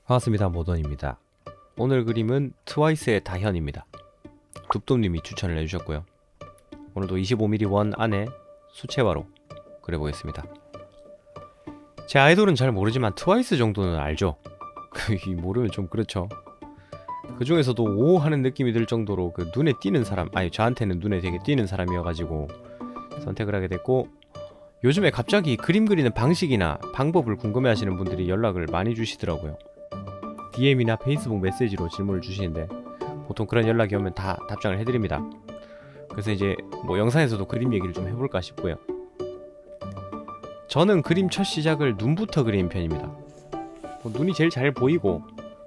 반갑습니다. 모던입니다. 오늘 그림은 트와이스의 다현입니다. 둡둡님이 추천을 해주셨고요. 오늘도 25mm 원 안에 수채화로 그려보겠습니다. 제 아이돌은 잘 모르지만 트와이스 정도는 알죠. 모르면 좀 그렇죠. 그 중에서도 오 하는 느낌이 들 정도로 그 눈에 띄는 사람, 아니 저한테는 눈에 되게 띄는 사람이어가지고 선택을 하게 됐고, 요즘에 갑자기 그림 그리는 방식이나 방법을 궁금해하시는 분들이 연락을 많이 주시더라고요. DM이나 페이스북 메시지로 질문을 주시는데 보통 그런 연락이 오면 다 답장을 해드립니다. 그래서 이제 뭐 영상에서도 그림 얘기를 좀 해볼까 싶고요. 저는 그림 첫 시작을 눈부터 그리는 편입니다. 눈이 제일 잘 보이고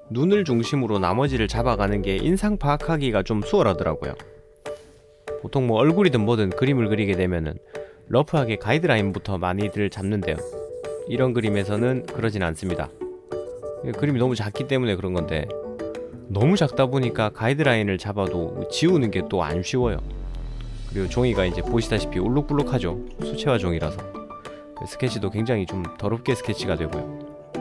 눈을 중심으로 나머지를 잡아가는 게 인상 파악하기가 좀 수월하더라고요. 보통 뭐 얼굴이든 뭐든 그림을 그리게 되면은 러프하게 가이드라인부터 많이들 잡는데요. 이런 그림에서는 그러진 않습니다. 그림이 너무 작기 때문에 그런 건데, 너무 작다 보니까 가이드라인을 잡아도 지우는 게 또 안 쉬워요. 그리고 종이가 이제 보시다시피 울룩불룩하죠. 수채화 종이라서 스케치도 굉장히 좀 더럽게 스케치가 되고요.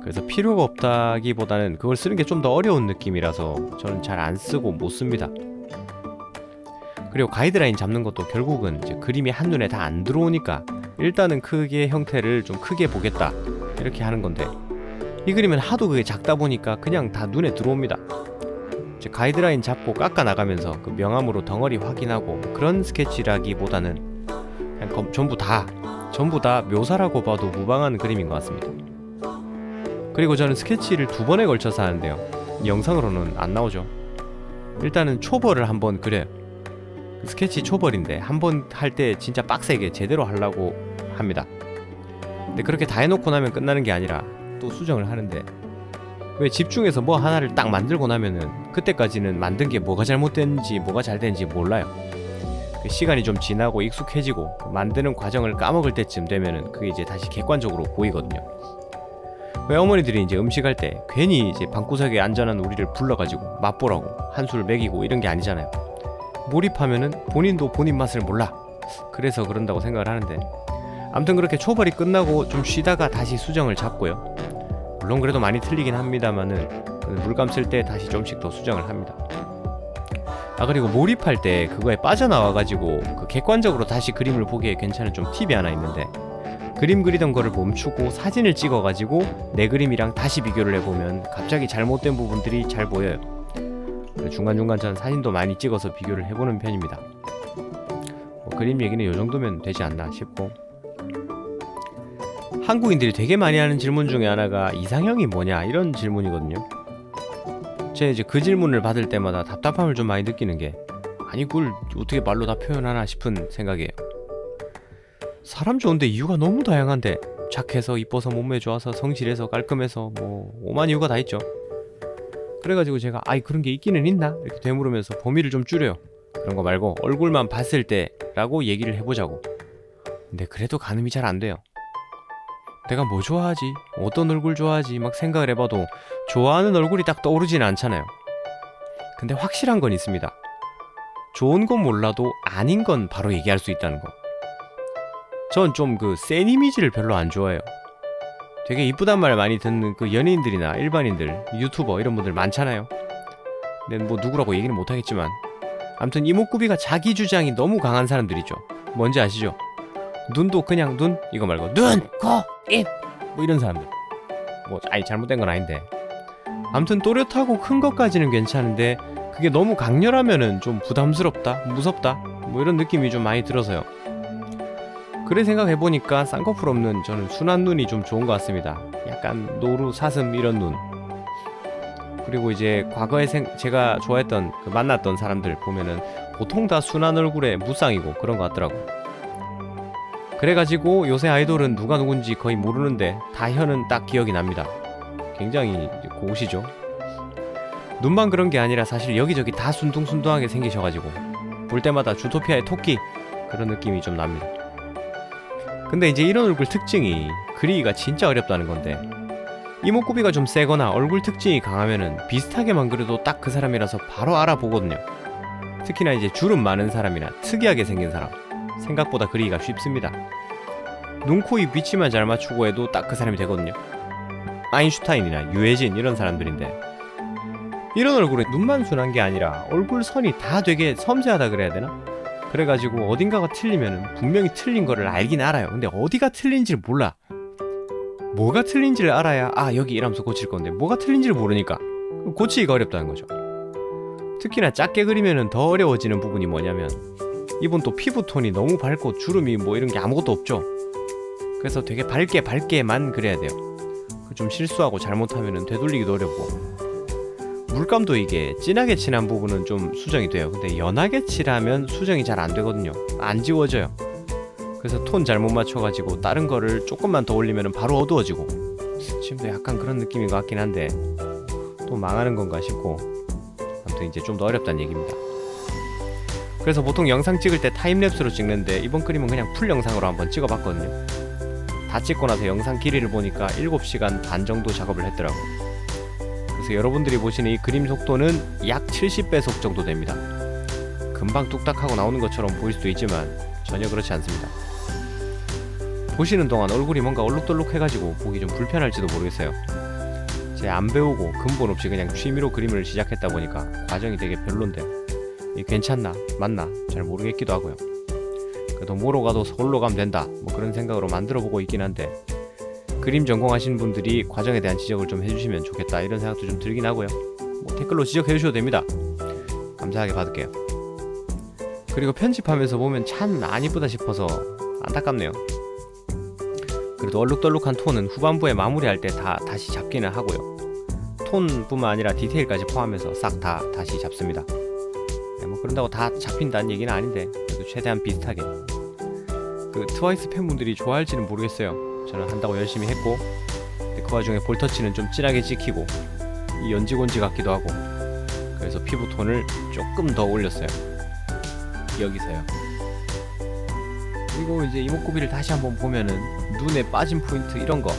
그래서 필요가 없다기보다는 그걸 쓰는 게 좀 더 어려운 느낌이라서 저는 잘 안 쓰고 못 씁니다. 그리고 가이드라인 잡는 것도 결국은 이제 그림이 한눈에 다 안 들어오니까 일단은 크기의 형태를 좀 크게 보겠다 이렇게 하는 건데, 이 그림은 하도 그게 작다 보니까 그냥 다 눈에 들어옵니다. 이제 가이드라인 잡고 깎아 나가면서 그 명암으로 덩어리 확인하고 그런 스케치라기보다는 그냥 전부 다 묘사라고 봐도 무방한 그림인 것 같습니다. 그리고 저는 스케치를 2번에 걸쳐서 하는데요. 영상으로는 안 나오죠. 일단은 초벌을 한번 그려요. 스케치 초벌인데 한번 할 때 진짜 빡세게 제대로 하려고 합니다. 근데 그렇게 다 해놓고 나면 끝나는 게 아니라 또 수정을 하는데, 왜 집중해서 뭐 하나를 딱 만들고 나면은 그때까지는 만든 게 뭐가 잘못됐는지 뭐가 잘 됐는지 몰라요. 시간이 좀 지나고 익숙해지고 만드는 과정을 까먹을 때쯤 되면은 그게 이제 다시 객관적으로 보이거든요. 왜 어머니들이 이제 음식할 때 괜히 이제 방구석에 앉아난 우리를 불러가지고 맛보라고 한술 먹이고 이런 게 아니잖아요. 몰입하면은 본인도 본인 맛을 몰라. 그래서 그런다고 생각을 하는데, 아무튼 그렇게 초벌이 끝나고 좀 쉬다가 다시 수정을 잡고요. 물론 그래도 많이 틀리긴 합니다만은 물 감쓸 때 다시 좀씩 더 수정을 합니다. 그리고 몰입할 때 그거에 빠져나와가지고 그 객관적으로 다시 그림을 보기에 괜찮은 좀 팁이 하나 있는데, 그림 그리던 거를 멈추고 사진을 찍어가지고 내 그림이랑 다시 비교를 해보면 갑자기 잘못된 부분들이 잘 보여요. 중간중간 전 사진도 많이 찍어서 비교를 해보는 편입니다. 그림 얘기는 이 정도면 되지 않나 싶고, 한국인들이 되게 많이 하는 질문 중에 하나가 이상형이 뭐냐 이런 질문이거든요. 제가 이제 그 질문을 받을 때마다 답답함을 좀 많이 느끼는 게, 아니 그걸 어떻게 말로 다 표현하나 싶은 생각이에요. 사람 좋은데 이유가 너무 다양한데, 착해서 이뻐서 몸매 좋아서 성실해서 깔끔해서 뭐 오만 이유가 다 있죠. 그래가지고 제가 그런 게 있기는 있나? 이렇게 되물으면서 범위를 좀 줄여요. 그런 거 말고 얼굴만 봤을 때 라고 얘기를 해보자고. 근데 그래도 가늠이 잘 안 돼요. 내가 뭐 좋아하지? 어떤 얼굴 좋아하지? 막 생각을 해봐도 좋아하는 얼굴이 딱 떠오르지는 않잖아요. 근데 확실한 건 있습니다. 좋은 건 몰라도 아닌 건 바로 얘기할 수 있다는 거. 전 좀 그 센 이미지를 별로 안 좋아해요. 되게 이쁘단 말 많이 듣는 그 연예인들이나 일반인들, 유튜버 이런 분들 많잖아요. 근데 뭐 누구라고 얘기는 못하겠지만, 아무튼 이목구비가 자기 주장이 너무 강한 사람들이죠. 뭔지 아시죠? 눈도 그냥 눈 이거 말고 눈, 코, 입 뭐 이런 사람들. 뭐 잘못된 건 아닌데, 아무튼 또렷하고 큰 것까지는 괜찮은데 그게 너무 강렬하면은 좀 부담스럽다, 무섭다 뭐 이런 느낌이 좀 많이 들어서요. 그래 생각해보니까 쌍꺼풀 없는 저는 순한 눈이 좀 좋은 것 같습니다. 약간 노루, 사슴 이런 눈. 그리고 이제 과거에 제가 좋아했던 만났던 사람들 보면은 보통 다 순한 얼굴에 무쌍이고 그런 것 같더라고요. 그래가지고 요새 아이돌은 누가 누군지 거의 모르는데 다현은 딱 기억이 납니다. 굉장히 고우시죠. 눈만 그런 게 아니라 사실 여기저기 다 순둥순둥하게 생기셔가지고 볼 때마다 주토피아의 토끼 그런 느낌이 좀 납니다. 근데 이제 이런 얼굴 특징이 그리기가 진짜 어렵다는 건데, 이목구비가 좀 세거나 얼굴 특징이 강하면은 비슷하게만 그려도 딱 그 사람이라서 바로 알아보거든요. 특히나 이제 주름 많은 사람이나 특이하게 생긴 사람, 생각보다 그리기가 쉽습니다. 눈, 코, 입 위치만 잘 맞추고 해도 딱 그 사람이 되거든요. 아인슈타인이나 유해진 이런 사람들인데, 이런 얼굴은 눈만 순한 게 아니라 얼굴 선이 다 되게 섬세하다 그래야 되나? 그래가지고 어딘가가 틀리면 분명히 틀린 거를 알긴 알아요. 근데 어디가 틀린지를 몰라. 뭐가 틀린지를 알아야 여기 이러면서 고칠 건데, 뭐가 틀린지를 모르니까 고치기가 어렵다는 거죠. 특히나 작게 그리면 더 어려워지는 부분이 뭐냐면, 이분 또 피부톤이 너무 밝고 주름이 뭐 이런 게 아무것도 없죠. 그래서 되게 밝게만 그려야 돼요. 좀 실수하고 잘못하면 되돌리기도 어렵고, 물감도 이게 진하게 칠한 부분은 좀 수정이 돼요. 근데 연하게 칠하면 수정이 잘 안 되거든요. 안 지워져요. 그래서 톤 잘못 맞춰가지고 다른 거를 조금만 더 올리면 바로 어두워지고, 지금도 약간 그런 느낌인 것 같긴 한데 또 망하는 건가 싶고, 아무튼 이제 좀 더 어렵다는 얘기입니다. 그래서 보통 영상 찍을 때 타임랩스로 찍는데, 이번 그림은 그냥 풀 영상으로 한번 찍어봤거든요. 다 찍고 나서 영상 길이를 보니까 7시간 반 정도 작업을 했더라고요. 그래서 여러분들이 보시는 이 그림 속도는 약 70배속 정도 됩니다. 금방 뚝딱 하고 나오는 것처럼 보일 수도 있지만 전혀 그렇지 않습니다. 보시는 동안 얼굴이 뭔가 얼룩덜룩 해가지고 보기 좀 불편할지도 모르겠어요. 제가 안 배우고 근본 없이 그냥 취미로 그림을 시작했다 보니까 과정이 되게 별론데, 이게 괜찮나 맞나 잘 모르겠기도 하고요. 그래도 뭐로 가도 서울로 가면 된다, 뭐 그런 생각으로 만들어보고 있긴 한데, 그림 전공하시는 분들이 과정에 대한 지적을 좀 해주시면 좋겠다 이런 생각도 좀 들긴 하고요. 뭐 댓글로 지적해 주셔도 됩니다. 감사하게 받을게요. 그리고 편집하면서 보면 참 안 이쁘다 싶어서 안타깝네요. 그래도 얼룩덜룩한 톤은 후반부에 마무리할 때 다시 잡기는 하고요. 톤뿐만 아니라 디테일까지 포함해서 싹 다 다시 잡습니다. 네, 뭐 그런다고 다 잡힌다는 얘기는 아닌데, 그래도 최대한 비슷하게. 그 트와이스 팬분들이 좋아할지는 모르겠어요. 저는 한다고 열심히 했고, 근데 그 와중에 볼터치는 좀 진하게 찍히고 이 연지곤지 같기도 하고, 그래서 피부톤을 조금 더 올렸어요. 여기서요. 그리고 이제 이목구비를 다시 한번 보면은 눈에 빠진 포인트 이런 거,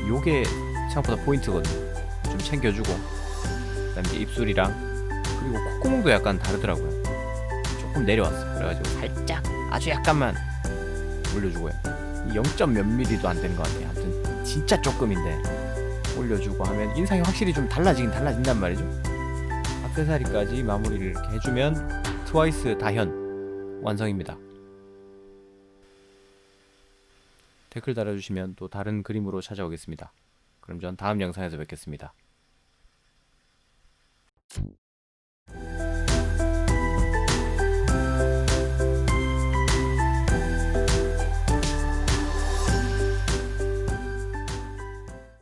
요게 생각보다 포인트거든요. 좀 챙겨주고, 그다음에 이제 입술이랑, 그리고 콧구멍도 약간 다르더라고요. 조금 내려왔어. 그래가지고 살짝 아주 약간만 올려주고요. 0점 몇 mm도 안 되는 것 같아요. 아무튼 진짜 조금인데 올려주고 하면 인상이 확실히 좀 달라진단 말이죠. 액세서리까지 마무리를 이렇게 해주면 트와이스 다현 완성입니다. 댓글 달아주시면 또 다른 그림으로 찾아오겠습니다. 그럼 전 다음 영상에서 뵙겠습니다.